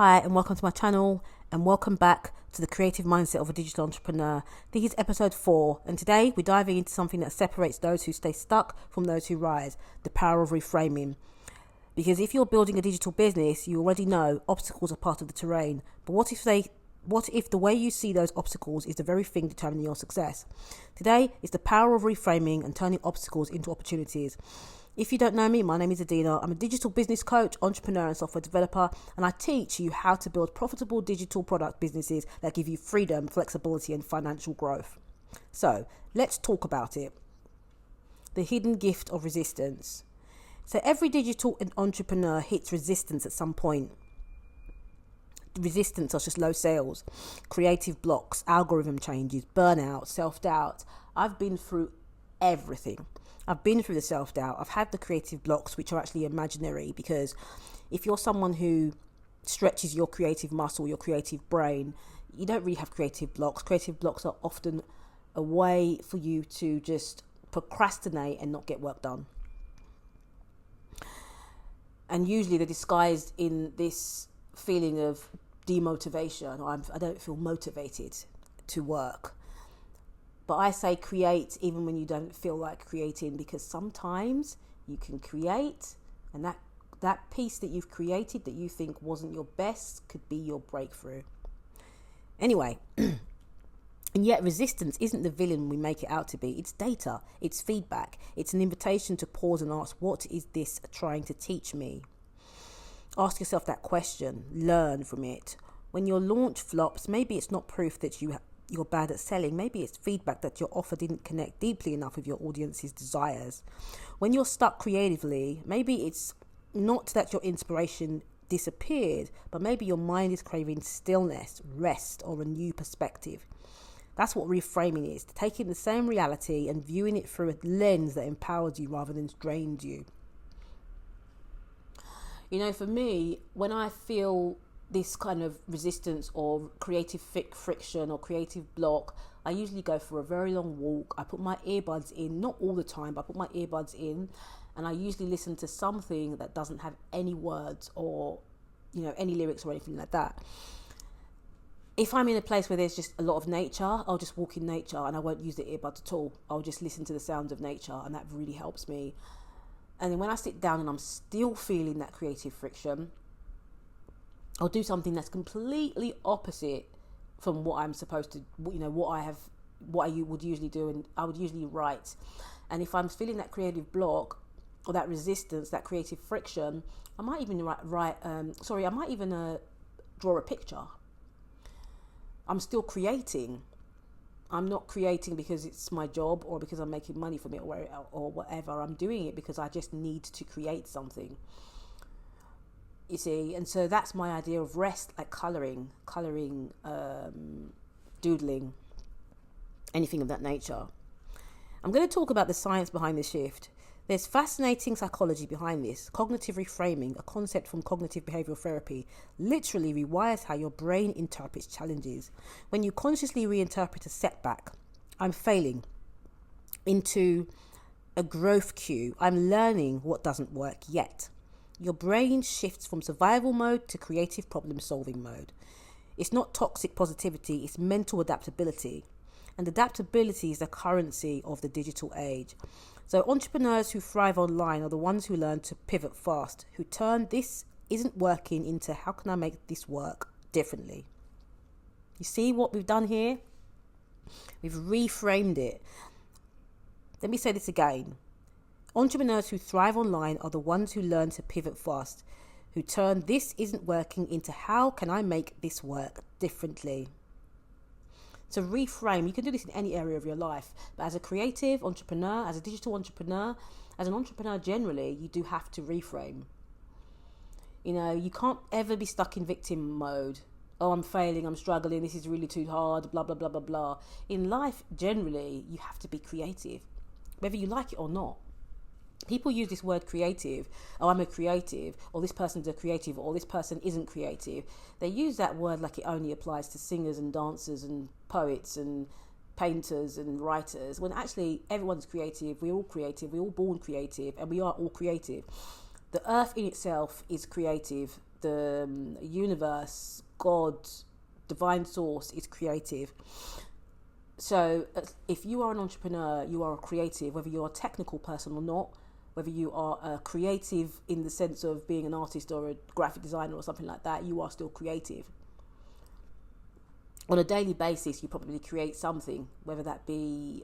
Hi and welcome to my channel and welcome back to the creative mindset of a digital entrepreneur. This is episode 4 and today we're diving into something that separates those who stay stuck from those who rise, the power of reframing. Because if you're building a digital business, you already know obstacles are part of the terrain. But what if the way you see those obstacles is the very thing determining your success? Today is the power of reframing and turning obstacles into opportunities. If you don't know me, my name is Adina. I'm a digital business coach, entrepreneur and software developer, and I teach you how to build profitable digital product businesses that give you freedom, flexibility and financial growth. So let's talk about it. The hidden gift of resistance. So every digital entrepreneur hits resistance at some point. Resistance such as low sales, creative blocks, algorithm changes, burnout, self-doubt. I've been through everything. I've been through the self-doubt. I've had the creative blocks, which are actually imaginary, because if you're someone who stretches your creative muscle, your creative brain, you don't really have creative blocks. Creative blocks are often a way for you to just procrastinate and not get work done. And usually they're disguised in this feeling of demotivation. I don't feel motivated to work. But I say create even when you don't feel like creating, because sometimes you can create and that piece that you've created that you think wasn't your best could be your breakthrough. Anyway, and yet resistance isn't the villain we make it out to be. It's data, it's feedback, it's an invitation to pause and ask, what is this trying to teach me? Ask yourself that question, learn from it. When your launch flops, maybe it's not proof that you're bad at selling. Maybe it's feedback that your offer didn't connect deeply enough with your audience's desires. When you're stuck creatively, maybe it's not that your inspiration disappeared, but maybe your mind is craving stillness, rest, or a new perspective. That's what reframing is, taking the same reality and viewing it through a lens that empowers you rather than drains you. You know, for me, when I feel this kind of resistance or creative friction or creative block, I usually go for a very long walk. I put my earbuds in, not all the time, but I put my earbuds in, and I usually listen to something that doesn't have any words or, any lyrics or anything like that. If I'm in a place where there's just a lot of nature, I'll just walk in nature and I won't use the earbuds at all. I'll just listen to the sounds of nature, and that really helps me. And then when I sit down and I'm still feeling that creative friction, I'll do something that's completely opposite from what I'm supposed to, what I would usually do, and I would usually write. And if I'm feeling that creative block or that resistance, that creative friction, I might even draw a picture. I'm still creating. I'm not creating because it's my job or because I'm making money from it or whatever. I'm doing it because I just need to create something. You see, and so that's my idea of rest, like colouring, doodling, anything of that nature. I'm going to talk about the science behind this shift. There's fascinating psychology behind this. Cognitive reframing, a concept from cognitive behavioural therapy, literally rewires how your brain interprets challenges. When you consciously reinterpret a setback, I'm failing, into a growth cue, I'm learning what doesn't work yet. Your brain shifts from survival mode to creative problem solving mode. It's not toxic positivity, it's mental adaptability. And adaptability is the currency of the digital age. So entrepreneurs who thrive online are the ones who learn to pivot fast, who turn this isn't working into how can I make this work differently. You see what we've done here? We've reframed it. Let me say this again. Entrepreneurs who thrive online are the ones who learn to pivot fast, who turn this isn't working into how can I make this work differently. So reframe, you can do this in any area of your life, but as a creative entrepreneur, as a digital entrepreneur, as an entrepreneur generally, you do have to reframe. You can't ever be stuck in victim mode. Oh, I'm failing, I'm struggling, this is really too hard, blah, blah, blah, blah, blah. In life, generally, you have to be creative, whether you like it or not. People use this word creative. Oh, I'm a creative, or this person's a creative, or this person isn't creative. They use that word like it only applies to singers and dancers and poets and painters and writers, when actually everyone's creative. We're all creative. We're all born creative, and we are all creative. The earth in itself is creative. the universe, God, divine source is creative. So if you are an entrepreneur, you are a creative, whether you're a technical person or not, whether you are a creative in the sense of being an artist or a graphic designer or something like that, you are still creative. On a daily basis, you probably create something, whether that be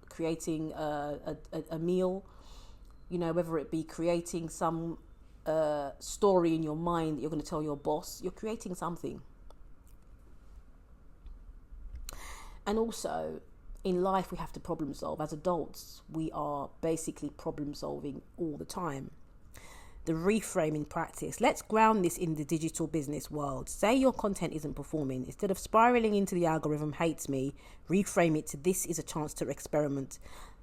creating a meal, whether it be creating some story in your mind that you're going to tell your boss. You're creating something. And also, in life, we have to problem solve. As adults, we are basically problem solving all the time. The reframing practice. Let's ground this in the digital business world. Say your content isn't performing. Instead of spiraling into the algorithm hates me, reframe it to this is a chance to experiment.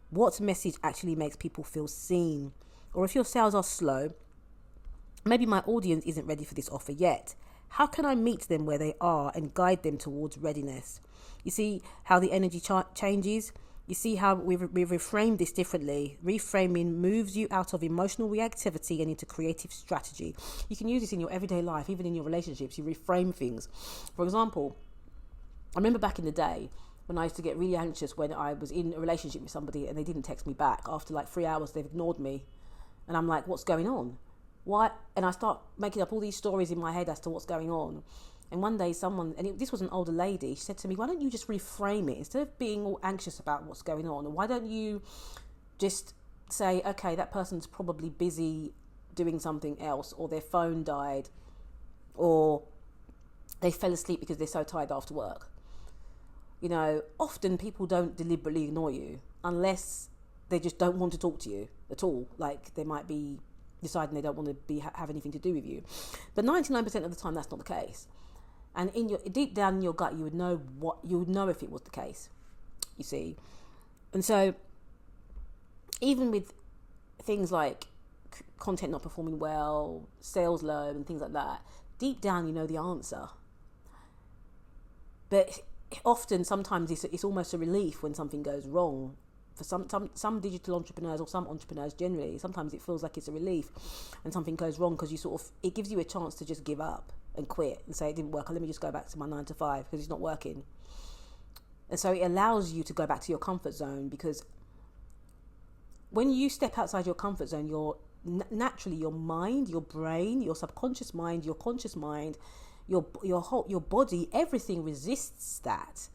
What message actually makes people feel seen? Or if your sales are slow, maybe my audience isn't ready for this offer yet. How can I meet them where they are and guide them towards readiness? You see how the energy changes? You see how we've reframed this differently. Reframing moves you out of emotional reactivity and into creative strategy. You can use this in your everyday life, even in your relationships. You reframe things. For example, I remember back in the day when I used to get really anxious when I was in a relationship with somebody and they didn't text me back. After like 3 hours, they've ignored me. And I'm like, what's going on? Why? And I start making up all these stories in my head as to what's going on. And one day this was an older lady, she said to me, why don't you just reframe it? Instead of being all anxious about what's going on, why don't you just say, okay, that person's probably busy doing something else, or their phone died, or they fell asleep because they're so tired after work. Often people don't deliberately ignore you unless they just don't want to talk to you at all. Like they might be deciding they don't want to have anything to do with you. But 99% of the time, that's not the case. And deep down in your gut, you would know if it was the case, you see. And so even with things like content not performing well, sales low and things like that, deep down you know the answer. But sometimes it's almost a relief when something goes wrong. For some digital entrepreneurs, or some entrepreneurs generally, sometimes it feels like it's a relief when something goes wrong, because it gives you a chance to just give up and quit and say it didn't work. Let me just go back to my 9 to 5 because it's not working. And so it allows you to go back to your comfort zone, because when you step outside your comfort zone, naturally your mind, your brain, your subconscious mind, your conscious mind, your body, everything resists that.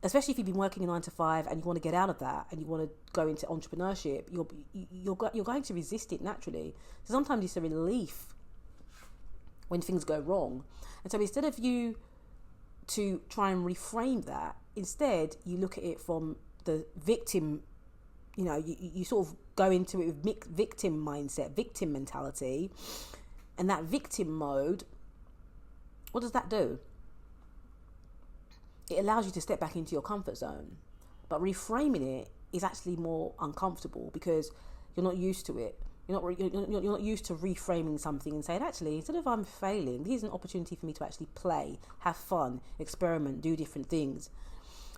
Especially if you've been working a 9 to 5 and you want to get out of that and you want to go into entrepreneurship, you're going to resist it naturally. So sometimes it's a relief when things go wrong. And so instead of you to try and reframe that, instead you look at it from the victim, you sort of go into it with victim mindset, victim mentality. And that victim mode, what does that do? It allows you to step back into your comfort zone. But reframing it is actually more uncomfortable because you're not used to it. You're not used to reframing something and saying, actually, instead of I'm failing, here's an opportunity for me to actually play, have fun, experiment, do different things.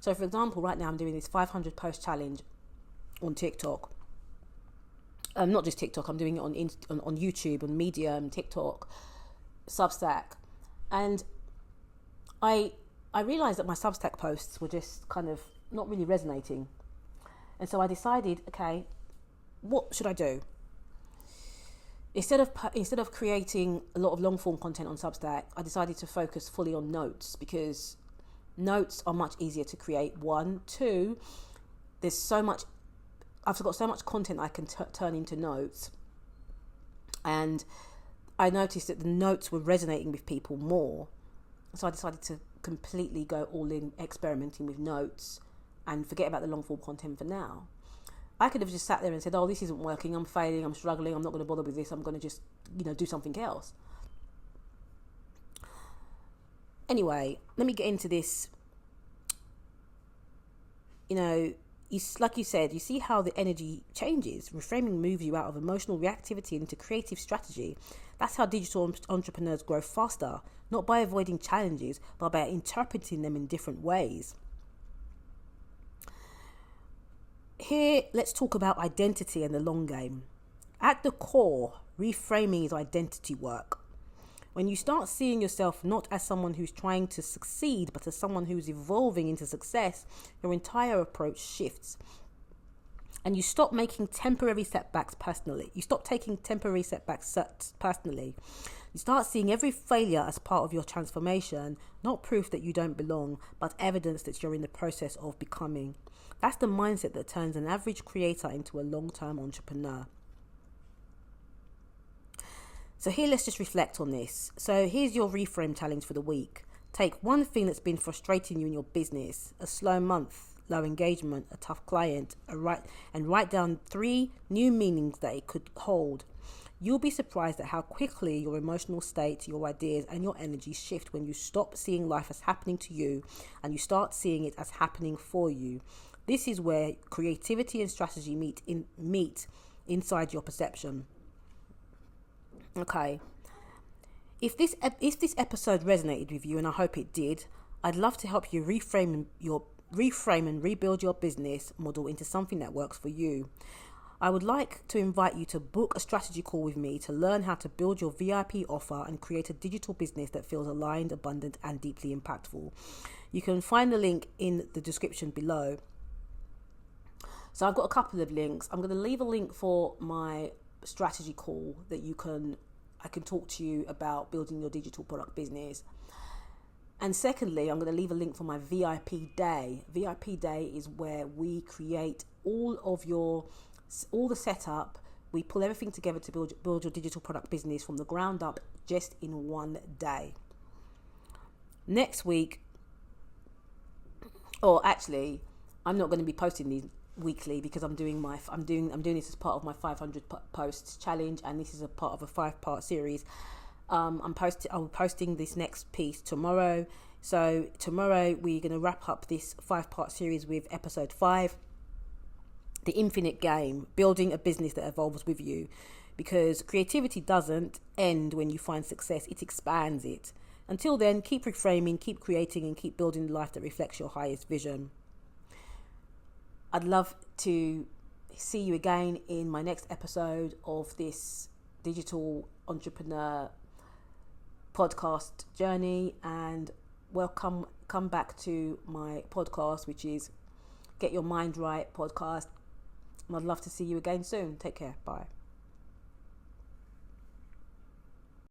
So, for example, right now I'm doing this 500 post challenge on TikTok. Not just TikTok, I'm doing it on YouTube, on Medium, TikTok, Substack. And I realised that my Substack posts were just kind of not really resonating. And so I decided, okay, what should I do? Instead of creating a lot of long form content on Substack, I decided to focus fully on notes, because notes are much easier to create. 1, 2, I've got so much content I can turn into notes. And I noticed that the notes were resonating with people more. So I decided to completely go all in experimenting with notes and forget about the long form content for now. I could have just sat there and said, oh, this isn't working, I'm failing, I'm struggling, I'm not going to bother with this, I'm going to just, do something else. Anyway, let me get into this. Like you said, you see how the energy changes. Reframing moves you out of emotional reactivity into creative strategy. That's how digital entrepreneurs grow faster, not by avoiding challenges, but by interpreting them in different ways. Here, let's talk about identity and the long game. At the core, Reframing is identity work. When you start seeing yourself not as someone who's trying to succeed, but as someone who's evolving into success, your entire approach shifts. And you stop making temporary setbacks personally. You stop taking temporary setbacks personally. You start seeing every failure as part of your transformation, not proof that you don't belong, but evidence that you're in the process of becoming. That's the mindset that turns an average creator into a long-term entrepreneur. So here, let's just reflect on this. So here's your reframe challenge for the week. Take one thing that's been frustrating you in your business, a slow month, low engagement, a tough client, and write down 3 new meanings that it could hold. You'll be surprised at how quickly your emotional state, your ideas, and your energy shift when you stop seeing life as happening to you and you start seeing it as happening for you. This is where creativity and strategy meet inside your perception. Okay. If this episode resonated with you, and I hope it did, I'd love to help you reframe and rebuild your business model into something that works for you. I would like to invite you to book a strategy call with me to learn how to build your VIP offer and create a digital business that feels aligned, abundant, and deeply impactful. You can find the link in the description below. So I've got a couple of links. I'm going to leave a link for my strategy call that I can talk to you about building your digital product business. And secondly, I'm going to leave a link for my VIP day. VIP day is where we create all the setup. We pull everything together to build your digital product business from the ground up, just in one day. Next week, or actually, I'm not going to be posting these weekly because I'm doing this as part of my 500 posts challenge, and this is a part of a 5-part series. I'm posting this next piece tomorrow. So tomorrow we're going to wrap up this 5-part series with episode 5, the infinite game, building a business that evolves with you, because creativity doesn't end when you find success, it expands it. Until then, keep reframing, keep creating, and keep building the life that reflects your highest vision. I'd love to see you again in my next episode of this digital entrepreneur podcast journey, and come back to my podcast, which is Get Your Mind Right podcast. And I'd love to see you again soon. Take care. Bye.